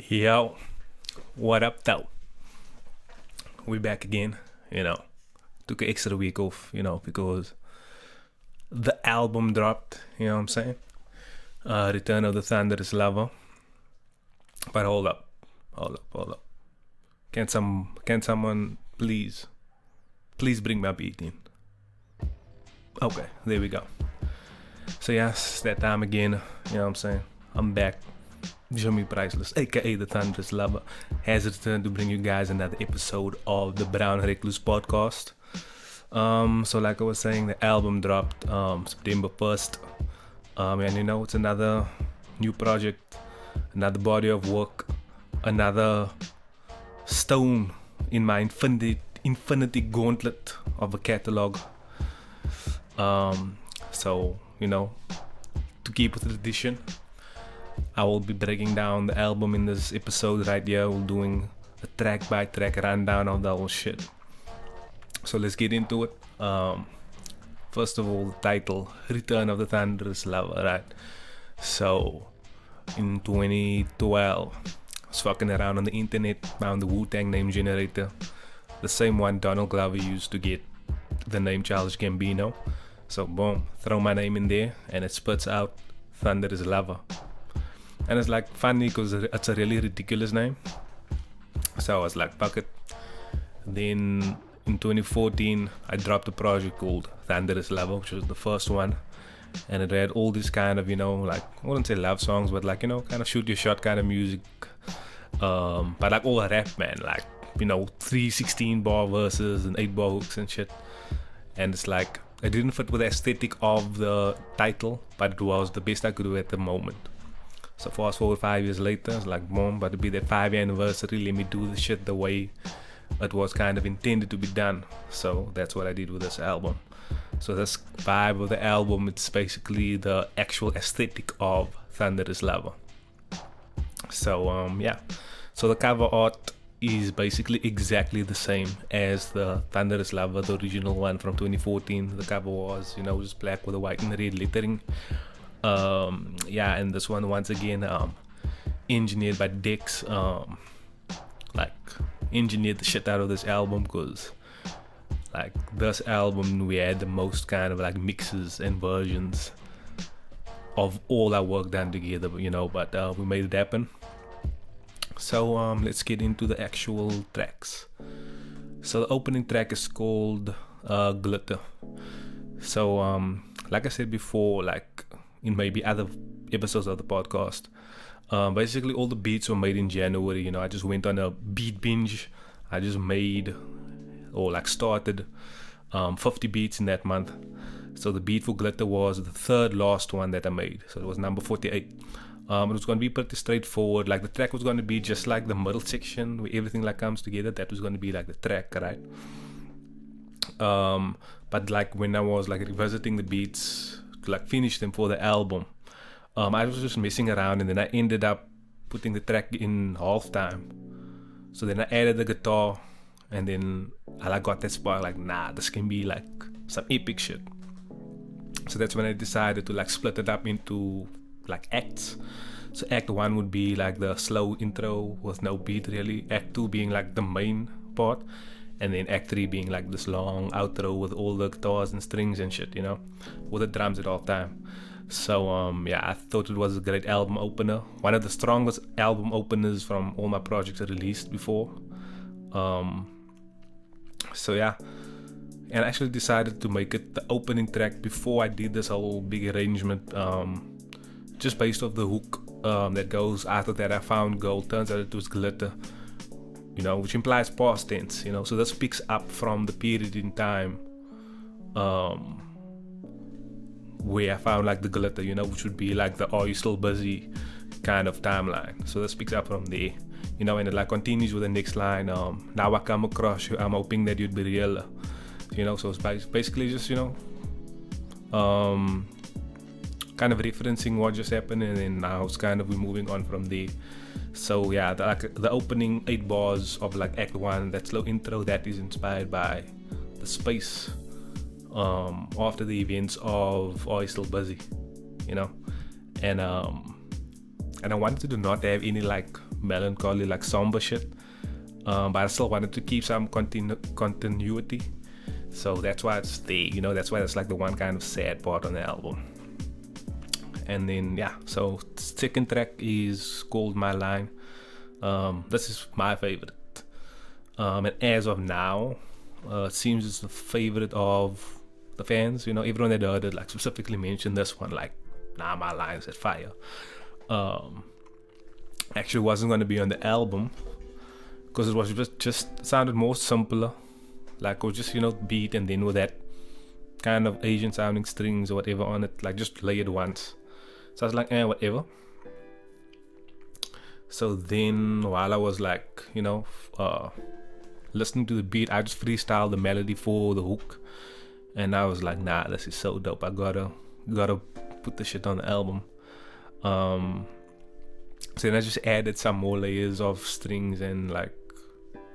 Yo, what up though? We back again, Took an extra week off, because the album dropped, you know what I'm saying? Return of the Thunderous Lover. But hold up. Can someone please bring my beat in? Okay, there we go. So yes, that time again, you know what I'm saying? I'm back. Jimi Priceless, aka the Thunderous Lover, has returned to bring you guys another episode of the Brown Recluse podcast. So like I was saying, the album dropped September 1st. And it's another new project, another body of work, another stone in my infinity gauntlet of a catalog. So, to keep with the tradition, I will be breaking down the album in this episode right here. We're doing a track by track rundown of the whole shit. So let's get into it. First of all, the title, Return of the Thunderous Lover, right? So, in 2012, I was fucking around on the internet, found the Wu-Tang name generator. The same one Donald Glover used to get the name Childish Gambino. So boom, throw my name in there and it spits out Thunderous Lover. And it's like funny because it's a really ridiculous name. So I was like, fuck it. Then in 2014, I dropped a project called Thunderous Lover, which was the first one. And it had all this kind of, I wouldn't say love songs, but kind of shoot your shot kind of music. But like all rap, man. 3 16-bar verses and 8-bar hooks and shit. And it's like, it didn't fit with the aesthetic of the title, but it was the best I could do at the moment. So fast forward 5 years later, it's like, boom, about to be that 5-year anniversary, let me do the shit the way it was kind of intended to be done. So that's what I did with this album. So this vibe of the album, it's basically the actual aesthetic of Thunderous Lover. So, So the cover art is basically exactly the same as the Thunderous Lover, the original one from 2014. The cover was, just black with a white and red lettering. And this one once again engineered by Dex. Engineered the shit out of this album because this album we had the most kind of mixes and versions of all our work done together, but we made it happen. So let's get into the actual tracks. So the opening track is called Glitter. So like I said before, in maybe other episodes of the podcast, basically all the beats were made in January. I just went on a beat binge. I just made started 50 beats in that month. So the beat for Glitter was the third last one that I made. So it was number 48. It was going to be pretty straightforward. The track was going to be just like the middle section where everything comes together. That was going to be the track, right? But when I was revisiting the beats to finish them for the album, I was just messing around, and then I ended up putting the track in halftime. So then I added the guitar, and then I got that spark nah, this can be some epic shit. So that's when I decided to split it up into acts. So act 1 would be the slow intro with no beat really, act 2 being the main part, and then act 3 being this long outro with all the guitars and strings and shit, with the drums at all time. So I thought it was a great album opener, one of the strongest album openers from all my projects I released before. And I actually decided to make it the opening track before I did this whole big arrangement, just based off the hook that goes after that. I found gold, turns out it was glitter, which implies past tense, so this picks up from the period in time where I found the glitter, which would be the "Are you still busy" kind of timeline. So this picks up from there, and it continues with the next line. Now I come across you, I'm hoping that you'd be real, so it's basically just kind of referencing what just happened, and then now it's kind of we're moving on from there. So the opening 8 bars of act 1, that slow intro, that is inspired by the space after the events of Are You Still Busy, and and I wanted to not have any like melancholy, like somber shit, but I still wanted to keep some continuity. So that's why it's there, you know. That's why it's like the one kind of sad part on the album. And then yeah, so second track is called My Line. This is my favorite, and as of now, it seems it's the favorite of the fans. You know, everyone that heard it like specifically mentioned this one, like, nah, My Line's at fire. Actually wasn't going to be on the album because it was just sounded more simpler, like it was just, you know, beat and then with that kind of Asian sounding strings or whatever on it, like just lay it once. So I was like, whatever. So then while I was like, you know, listening to the beat, I just freestyled the melody for the hook, and I was like, nah, this is so dope. I gotta put this shit on the album. So then I just added some more layers of strings and like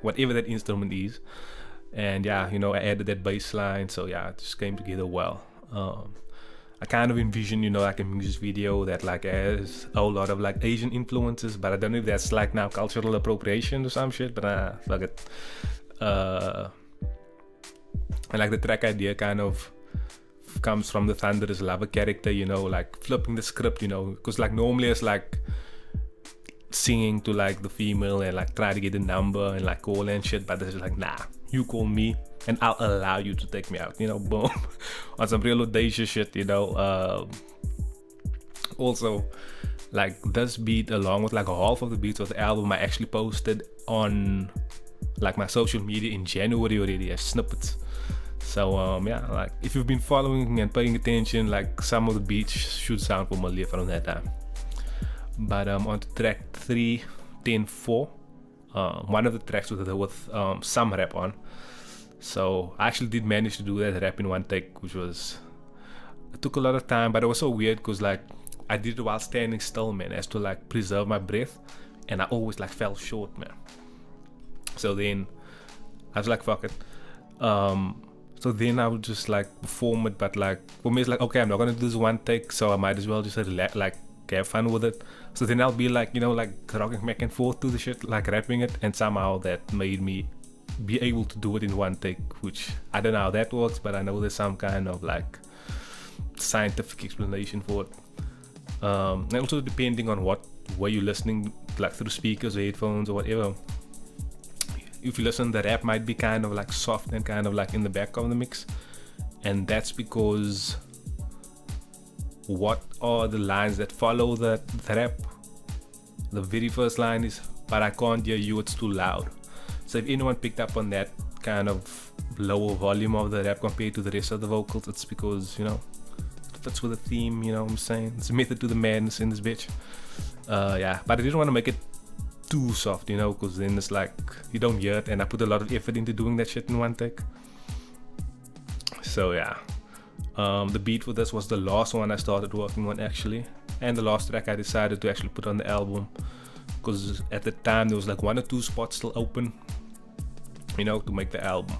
whatever that instrument is, and yeah, you know, I added that bass line. So yeah, it just came together well. I kind of envision, you know, like a music video that like has a whole lot of like Asian influences, but I don't know if that's like now cultural appropriation or some shit, but fuck it. And like the track idea kind of comes from the Thunderous Lover character, you know, like flipping the script, you know, because like normally it's like singing to like the female and like try to get a number and like call and shit, but it's like, nah, you call me and I'll allow you to take me out, you know, boom. On some real audacious shit, you know. Also, like this beat along with like half of the beats of the album I actually posted on like my social media in January already as snippets. So yeah, like if you've been following and paying attention, like some of the beats should sound familiar from that time. But on to track 3, 10, 4, one of the tracks with some rap on. So I actually did manage to do that rap in one take, which was, it took a lot of time, but it was so weird because like I did it while standing still, man, as to like preserve my breath, and I always like fell short, man. So then I was like, fuck it. So then I would just like perform it, but like for me it's like, okay, I'm not gonna do this one take, so I might as well just like have fun with it. So then I'll be like, you know, like rocking back and forth to the shit, like rapping it, and somehow that made me be able to do it in one take, which I don't know how that works, but I know there's some kind of like scientific explanation for it. And also depending on what way you're listening, like through speakers or headphones or whatever, if you listen, the rap might be kind of like soft and kind of like in the back of the mix, and that's because what are the lines that follow the rap? The very first line is, but I can't hear you, it's too loud. So if anyone picked up on that kind of lower volume of the rap compared to the rest of the vocals, it's because, you know, it fits with the theme, you know what I'm saying? It's a method to the madness in this bitch. Yeah, but I didn't want to make it too soft, you know, because then it's like you don't hear it, and I put a lot of effort into doing that shit in one take. So yeah, the beat for this was the last one I started working on actually, and the last track I decided to actually put on the album, because at the time there was like 1 or 2 spots still open, you know, to make the album.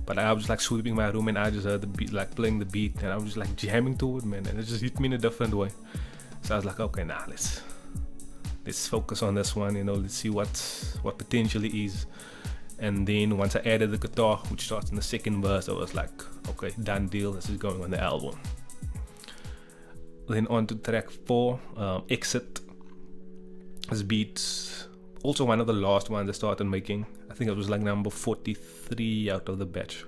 But I was just like sweeping my room and I just heard the beat, like playing the beat, and I was just like jamming to it, man, and it just hit me in a different way. So I was like, okay, nah, let's focus on this one, you know, let's see what potentially is. And then once I added the guitar, which starts in the second verse, I was like, okay, done deal, this is going on the album. Then on to track 4, Exit. This beat's also one of the last ones I started making. I think it was like number 43 out of the batch.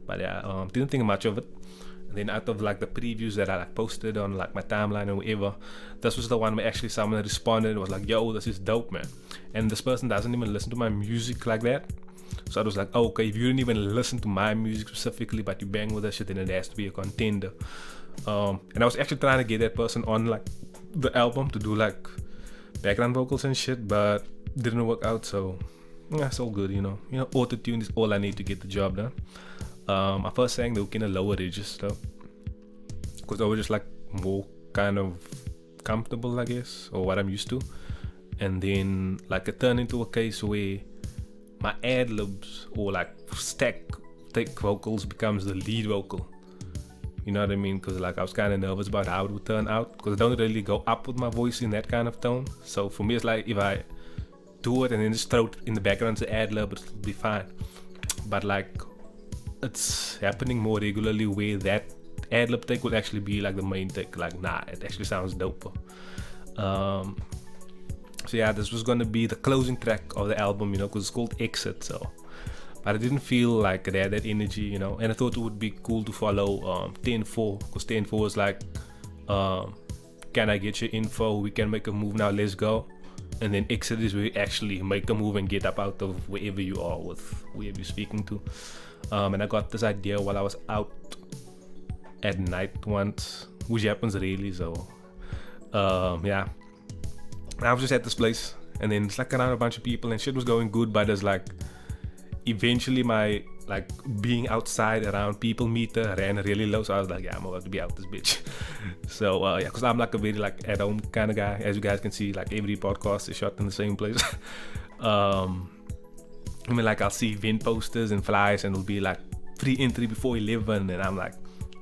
But yeah, didn't think much of it. And then out of like the previews that I like posted on like my timeline or whatever, this was the one where actually someone responded and was like, yo, this is dope, man. And this person doesn't even listen to my music like that. So I was like, oh, okay, if you didn't even listen to my music specifically, but you bang with that shit, then it has to be a contender. And I was actually trying to get that person on like the album to do like background vocals and shit, but didn't work out. So yeah, it's all good, you know. Auto-tune is all I need to get the job done. I first sang the hook in a lower register because I was just like more kind of comfortable, I guess, or what I'm used to. And then like it turned into a case where my ad-libs or like stack take vocals becomes the lead vocal, You know what I mean? Because like I was kind of nervous about how it would turn out, because I don't really go up with my voice in that kind of tone. So for me, it's like if I do it and then just throw it in the background to ad lib, it'll be fine. But like it's happening more regularly where that ad lib take will actually be like the main take. Like nah, it actually sounds dope. So yeah, this was gonna be the closing track of the album, you know, because it's called Exit. So, but I didn't feel like it had that energy, you know, and I thought it would be cool to follow 10-4, because 10-4 is like, can I get your info? We can make a move now. Let's go. And then Exit is where you actually make a move and get up out of wherever you are with whoever you're speaking to. And I got this idea while I was out at night once, which happens really. So, yeah. I was just at this place, and then it's like around a bunch of people, and shit was going good, but it's like eventually my like being outside around people meter ran really low, so I was like, yeah, I'm about to be out this bitch. So yeah, because I'm like a very like at home kind of guy, as you guys can see. Like every podcast is shot in the same place. I mean, like I'll see event posters and flyers, and it'll be like free entry before 11, and I'm like,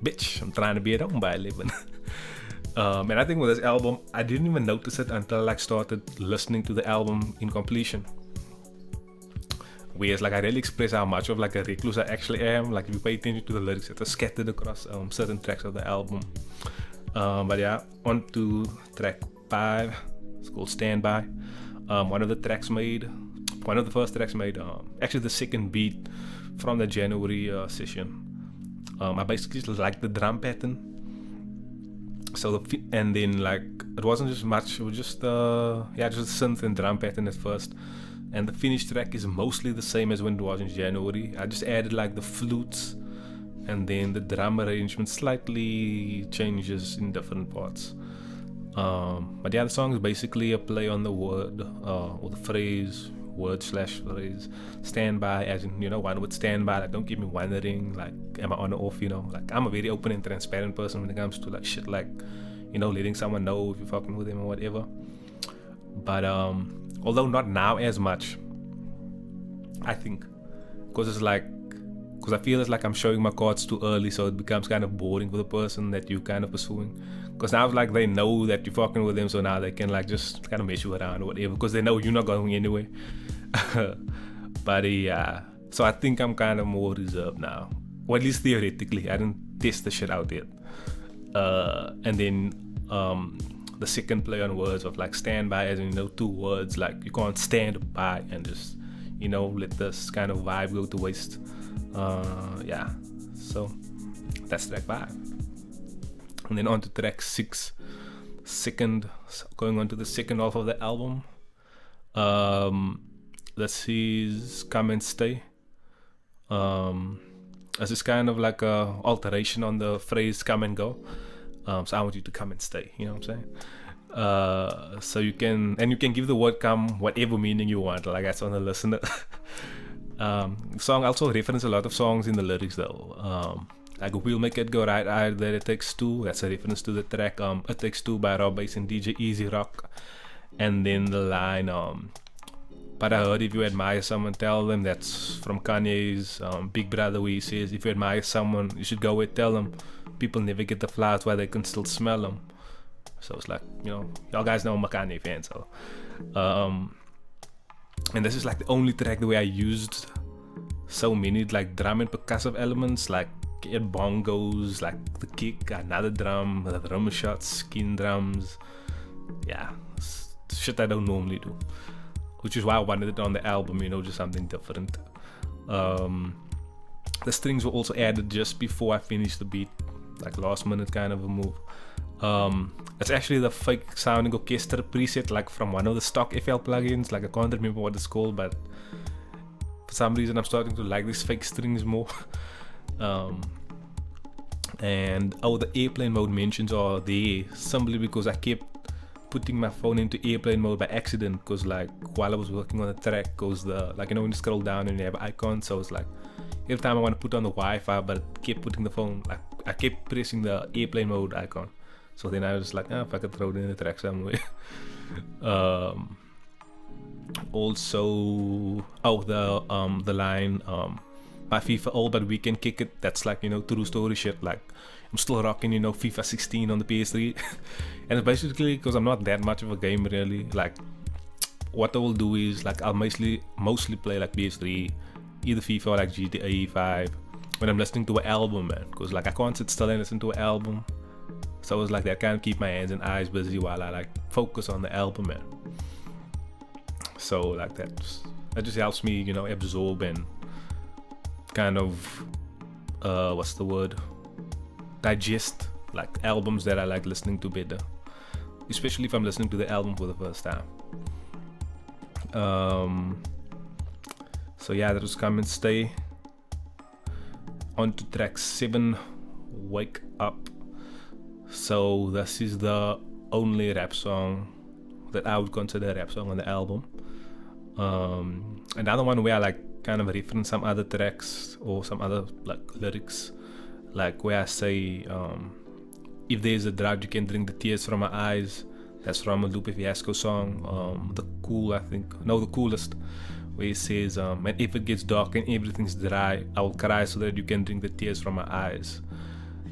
bitch, I'm trying to be at home by 11. And I think with this album, I didn't even notice it until I like started listening to the album in completion. Whereas like I really express how much of like a recluse I actually am. Like if you pay attention to the lyrics, it's scattered across certain tracks of the album. But yeah, on to track 5. It's called Standby. One of the first tracks made, actually the second beat from the January session. I basically just like the drum pattern. So and then like it wasn't just much, it was just just a synth and drum pattern at first, and the finished track is mostly the same as when it was in January. I just added like the flutes, and then the drum arrangement slightly changes in different parts. But yeah, the song is basically a play on the word or the phrase, word/phrase, standby, as in, you know, one would stand by, like don't keep me wondering, like am I on or off, you know. Like I'm a very open and transparent person when it comes to like shit, like, you know, letting someone know if you're fucking with them or whatever. But although not now as much, I think, because I feel it's like I'm showing my cards too early, so it becomes kind of boring for the person that you kind of pursuing. Because now it's like they know that you're fucking with them, so now they can like just kind of mess you around or whatever, because they know you're not going anywhere. But yeah, so I think I'm kind of more reserved now, or at least theoretically. I didn't test the shit out yet. And then the second play on words of like stand by, as in, you know, 2 words, like you can't stand by and just, you know, let this kind of vibe go to waste. Yeah, so that's track 5. And then on to track 6, going on to the second half of the album. This is Come and Stay. This is kind of like a alteration on the phrase come and go. So I want you to come and stay, you know what I'm saying? So you can give the word come whatever meaning you want, like that's on the listener. The song also references a lot of songs in the lyrics though. Like We'll Make It Go Right Out There, It Takes Two. That's a reference to the track It Takes Two by Rob Bass and DJ Easy Rock. And then the line but I heard if you admire someone, tell them. That's from Kanye's Big Brother, where he says if you admire someone, you should go and tell them. People never get the flowers while they can still smell them. So it's like, you know, y'all guys know I'm a Kanye fan, so and this is like the only track the way I used so many like drum and percussive elements, like bongos, like the kick, another drum, the drum shots, skin drums. Yeah, shit I don't normally do, which is why I wanted it on the album, you know, just something different. The strings were also added just before I finished the beat, like last minute kind of a move. It's actually the fake sounding orchestra preset, like from one of the stock FL plugins. Like I can't remember what it's called, but for some reason I'm starting to like these fake strings more. And the airplane mode mentions are there simply because I kept putting my phone into airplane mode by accident, because like while I was working on the track, goes the, like, you know, when you scroll down and you have icons, so it's like every time I want to put on the Wi-Fi, but I kept putting the phone, like I kept pressing the airplane mode icon. So then I was like, if I could throw it in the track somewhere. Also, the line by FIFA all, but we can kick it. That's like, you know, true story shit. Like I'm still rocking, you know, FIFA 16 on the PS3. And it's basically because I'm not that much of a gamer really. Like, what I will do is, like, I'll mostly play like PS3, either FIFA or like GTA 5 when I'm listening to an album, man. Because like I can't sit still and listen to an album. So it's like that kind of keep my hands and eyes busy while I like focus on the album, man. So like that just helps me, you know, absorb and kind of what's the word, digest like albums that I like listening to better, especially if I'm listening to the album for the first time. So yeah, that was Come and Stay. On to track 7, Wake Up. So this is the only rap song that I would consider a rap song on the album. Another one where I like kind of reference some other tracks or some other like lyrics, like where I say, if there's a drought you can drink the tears from my eyes. That's from a Lupe Fiasco song, the coolest, where he says, and if it gets dark and everything's dry, I will cry so that you can drink the tears from my eyes.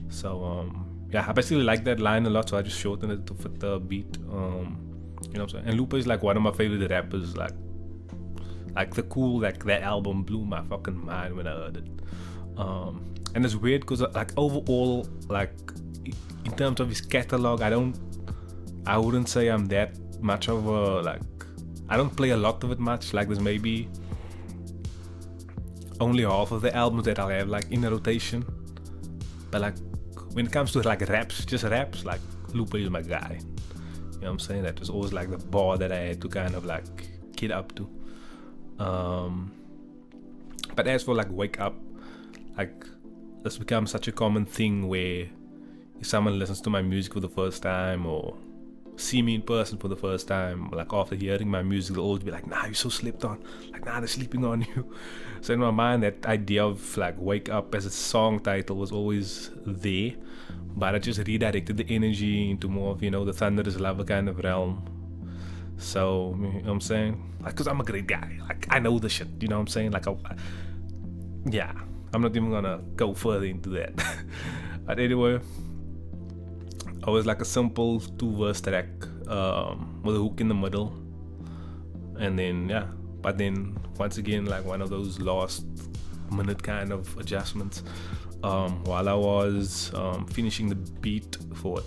So yeah, I basically like that line a lot, so I just shortened it to fit the beat. You know what I'm saying? And Lupe is like one of my favorite rappers. Like the cool, like that album blew my fucking mind when I heard it. And it's weird because like overall, like in terms of his catalog, I wouldn't say I'm that much of a, like, I don't play a lot of it much. Like there's maybe only half of the albums that I'll have like in a rotation. But like when it comes to like just raps, like Lupe is my guy. You know what I'm saying? That was always like the bar that I had to kind of like get up to. But as for like Wake Up, like that's become such a common thing where if someone listens to my music for the first time or see me in person for the first time, like after hearing my music, they'll always be like, nah, you're so slept on, like nah, they're sleeping on you. So in my mind, that idea of like Wake Up as a song title was always there, but I just redirected the energy into more of, you know, the Thunder is Lover kind of realm. So you know what I'm saying, like, cause I'm a great guy, like I know the shit, you know what I'm saying, like yeah, I'm not even gonna go further into that. But anyway, I was like a simple 2-verse track with a hook in the middle, and then yeah, but then once again like one of those last minute kind of adjustments. While I was finishing the beat for it,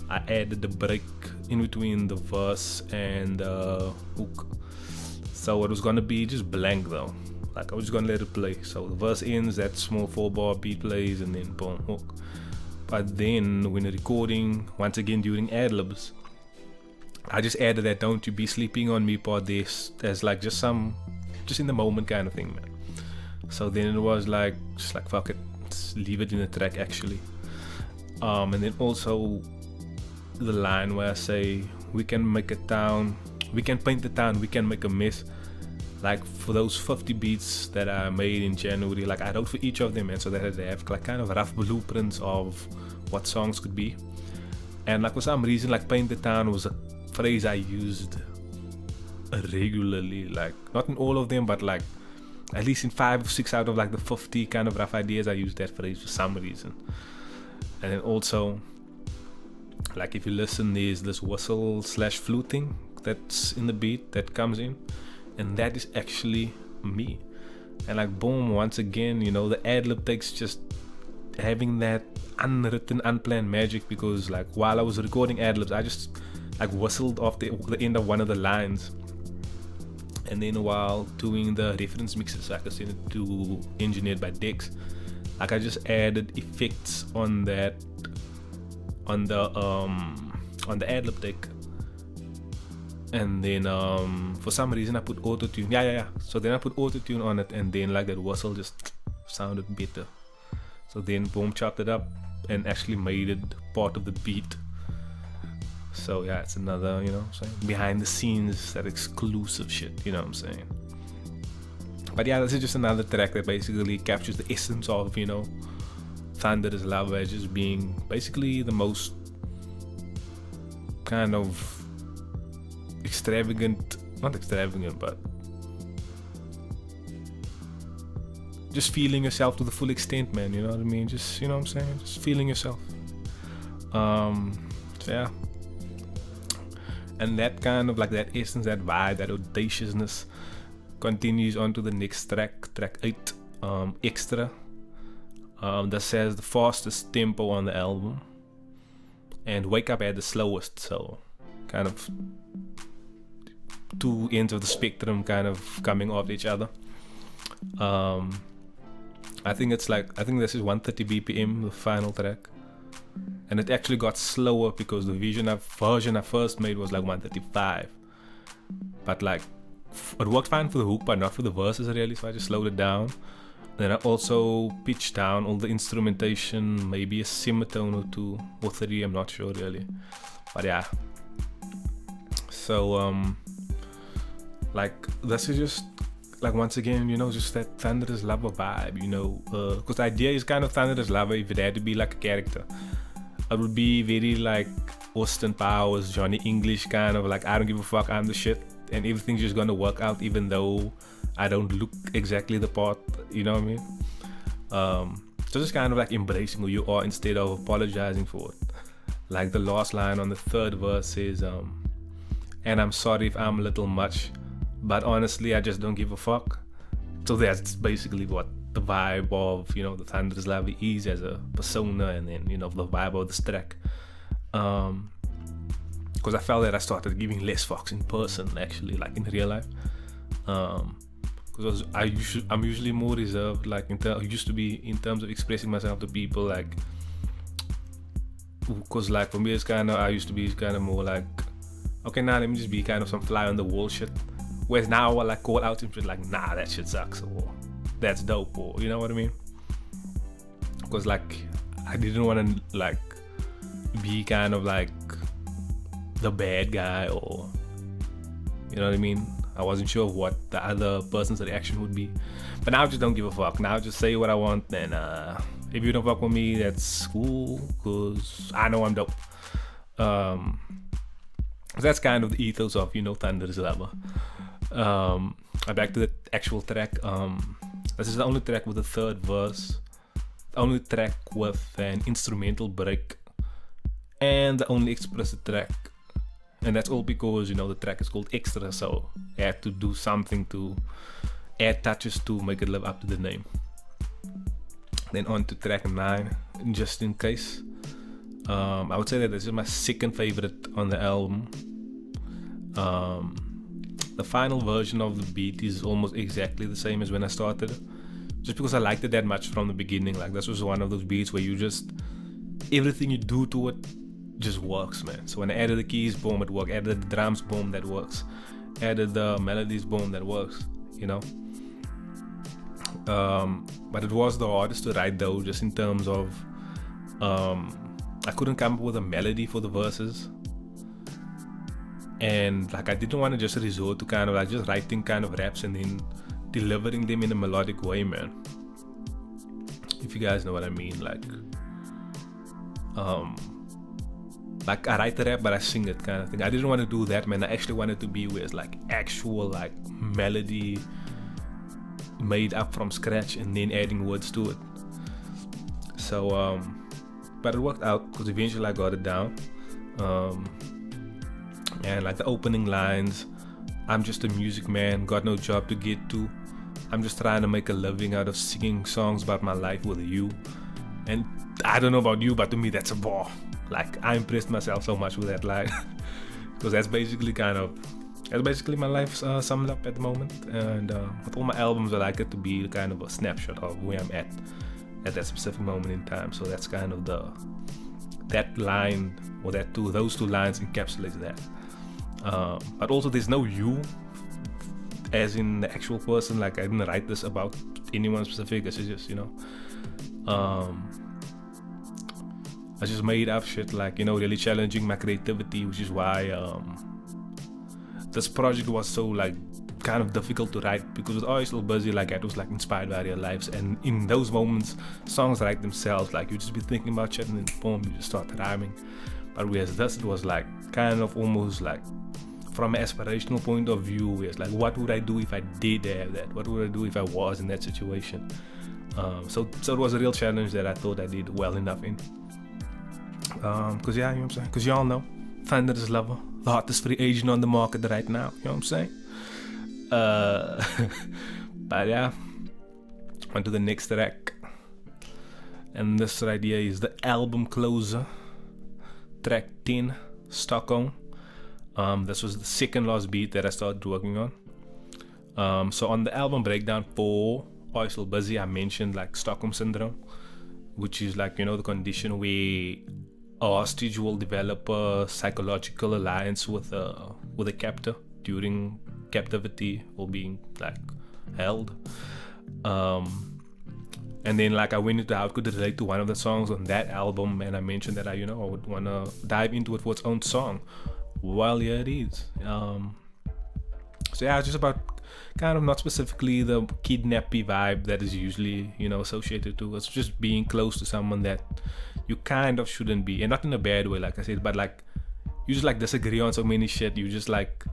I added the break in between the verse and the hook, so it was gonna be just blank though. Like I was just gonna let it play, so the verse ends, that small 4-bar beat plays, and then boom, hook. But then when recording, once again during ad-libs, I just added that "Don't You Be Sleeping On Me" part there as like just in the moment kind of thing, man. So then it was like, just like fuck it, let's leave it in the track actually. And then also the line where I say, we can make a town, we can paint the town, we can make a mess. Like for those 50 beats that I made in January, like I wrote for each of them, and so that they have like kind of rough blueprints of what songs could be. And like for some reason, like paint the town was a phrase I used regularly, like not in all of them, but like at least in 5 or 6 out of like the 50 kind of rough ideas, I used that phrase for some reason. And then also, like if you listen, there's this whistle / fluting that's in the beat that comes in, and that is actually me. And like boom, once again, you know, the ad-lib takes just having that unwritten, unplanned magic, because like while I was recording ad-libs, I just like whistled off the end of one of the lines, and then while doing the reference mixes, so I could send it to Engineered by Dex, like I just added effects on that, on the ad-lib take. And then for some reason I put auto-tune. So then I put auto-tune on it, and then like that whistle just sounded better. So then boom, chopped it up and actually made it part of the beat. So yeah, it's another, you know what I'm saying, behind the scenes, that exclusive shit, you know what I'm saying. But yeah, this is just another track that basically captures the essence of, you know, Thunder is Love, as just being basically the most kind of not extravagant, but just feeling yourself to the full extent, man, you know what I mean? Just, you know what I'm saying, just feeling yourself. So yeah, and that kind of like that essence, that vibe, that audaciousness continues on to the next track, track 8, Extra. That says the fastest tempo on the album, and Wake Up had the slowest, so kind of two ends of the spectrum kind of coming off each other. I think this is 130 BPM, the final track, and it actually got slower because the version I first made was like 135, but like it worked fine for the hook but not for the verses really, so I just slowed it down. Then I also pitched down all the instrumentation, maybe a semitone or 2 or 3, I'm not sure really, but yeah. So like this is just like, once again, just that Thunderous Lover vibe, because the idea is kind of Thunderous Lover. If it had to be like a character, it would be very like Austin Powers, Johnny English kind of like, I don't give a fuck, I'm the shit, and everything's just gonna work out even though I don't look exactly the part, you know what I mean? So just kind of like embracing who you are instead of apologizing for it. Like the last line on the third verse is, and I'm sorry if I'm a little much, but honestly I just don't give a fuck. So that's basically what the vibe of the Thunderous Lover is as a persona, and then the vibe of this track. Because I felt that I started giving less fucks in person, actually, like in real life. Because I'm usually more reserved, like I used to be in terms of expressing myself to people, like, because like for me I used to be kind of more like, okay, nah, let me just be kind of some fly on the wall shit. Whereas now I like call out and shit like, nah, that shit sucks, or that's dope, or you know what I mean? Because like I didn't want to like be kind of like the bad guy, or you know what I mean? I wasn't sure of what the other person's reaction would be. But now I just don't give a fuck. Now I just say what I want, and if you don't fuck with me, that's cool, because I know I'm dope. So that's kind of the ethos of Thunderous Lover. Back to the actual track. This is the only track with a third verse, the only track with an instrumental break, and the only explicit track. And that's all because the track is called Extra, so I had to do something to add touches to make it live up to the name. Then on to track 9, Just In Case. I would say that this is my second favorite on the album. The final version of the beat is almost exactly the same as when I started, just because I liked it that much from the beginning. Like, this was one of those beats where you just, everything you do to it just works, man. So when I added the keys, boom, it worked. Added the drums, boom, that works. Added the melodies, boom, that works, but it was the hardest to write though, just in terms of I couldn't come up with a melody for the verses, and like I didn't want to just resort to kind of like just writing kind of raps and then delivering them in a melodic way, man. If you guys know what I mean, like I write the rap but I sing it kind of thing. I didn't want to do that, man. I actually wanted to be with like actual like melody made up from scratch and then adding words to it. So but it worked out because eventually I got it down. And like the opening lines, I'm just a music man, got no job to get to. I'm just trying to make a living out of singing songs about my life with you. And I don't know about you, but to me that's a bar. Like, I impressed myself so much with that line, because that's basically my life summed up at the moment. And with all my albums, I like it to be kind of a snapshot of where I'm at that specific moment in time. So that's kind of that line, or those two lines encapsulates that. But also there's no you as in the actual person. Like, I didn't write this about anyone specific. It's just I just made up shit, like, really challenging my creativity, which is why this project was so like kind of difficult to write, because it was always so busy. Like, it was like inspired by real lives, and in those moments songs write themselves. Like, you just be thinking about shit and then boom, you just start rhyming. But whereas this, it was like kind of almost like from an aspirational point of view, where it's like, what would I do if I did have that? What would I do if I was in that situation? So it was a real challenge that I thought I did well enough in. Cause yeah, you know what I'm saying? Cause y'all know, Thunderous Lover, the hottest free agent on the market right now. You know what I'm saying? But yeah, on to the next track. And this right here is the album closer, track 10, Stockholm. This was the second last beat that I started working on. So on the album breakdown for Always Still Busy, I mentioned like Stockholm Syndrome, which is like, you know, the condition where a hostage will develop a psychological alliance with a captor during captivity or being like held. And then like I went into how it could relate to one of the songs on that album, and I mentioned that I would want to dive into it for its own song. Well, here it is. So yeah, it's just about kind of not specifically the kidnappy vibe that is usually, associated to. It's just being close to someone that you kind of shouldn't be, and not in a bad way, like I said, but like you just like disagree on so many shit. You just like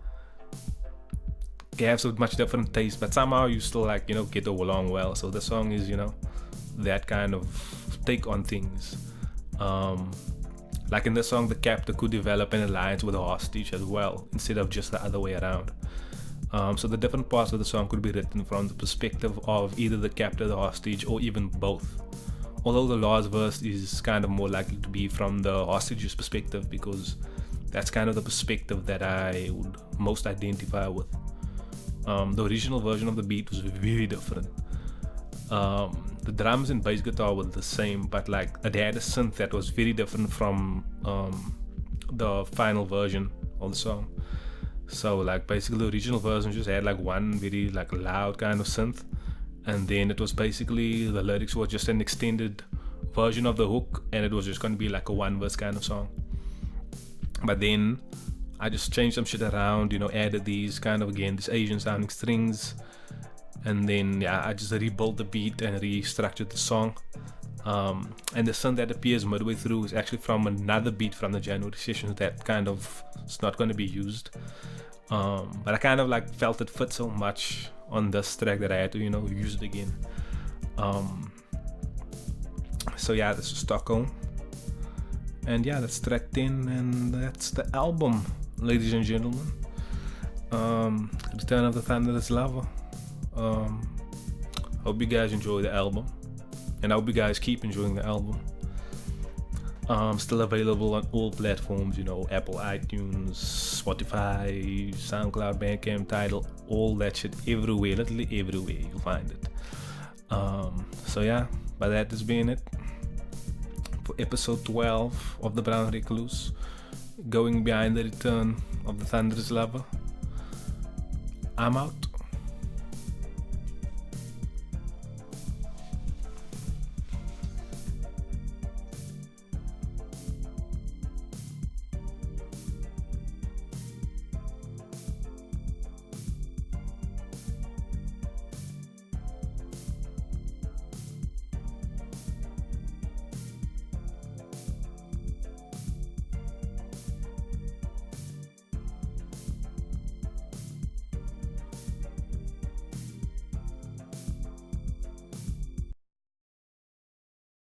have so much different taste, but somehow you still like get along well. So the song is that kind of take on things. Like in the song, the captor could develop an alliance with a hostage as well, instead of just the other way around. So the different parts of the song could be written from the perspective of either the captor, the hostage, or even both. Although the last verse is kind of more likely to be from the hostage's perspective, because that's kind of the perspective that I would most identify with. The original version of the beat was very different. The drums and bass guitar were the same, but like it had a synth that was very different from the final version of the song. So like basically the original version just had like one very like loud kind of synth, and then it was basically the lyrics were just an extended version of the hook, and it was just going to be like a one verse kind of song. But then I just changed some shit around, added these kind of, again, these Asian sounding strings, and then I just rebuilt the beat and restructured the song. And the synth that appears midway through is actually from another beat from the January sessions that kind of is not going to be used. But I kind of like felt it fit so much on this track that I had to, use it again. So yeah, this is Stockholm. And yeah, that's track 10, and that's the album, ladies and gentlemen. Return of the Thunderous Lover. Hope you guys enjoy the album, and I hope you guys keep enjoying the album. Still available on all platforms, Apple iTunes, Spotify, SoundCloud, Bandcamp, Tidal, all that shit, everywhere, literally everywhere you'll find it. So yeah, by that has been it for episode 12 of the Brown Recluse, going behind the return of the Thunderous Lover. I'm out.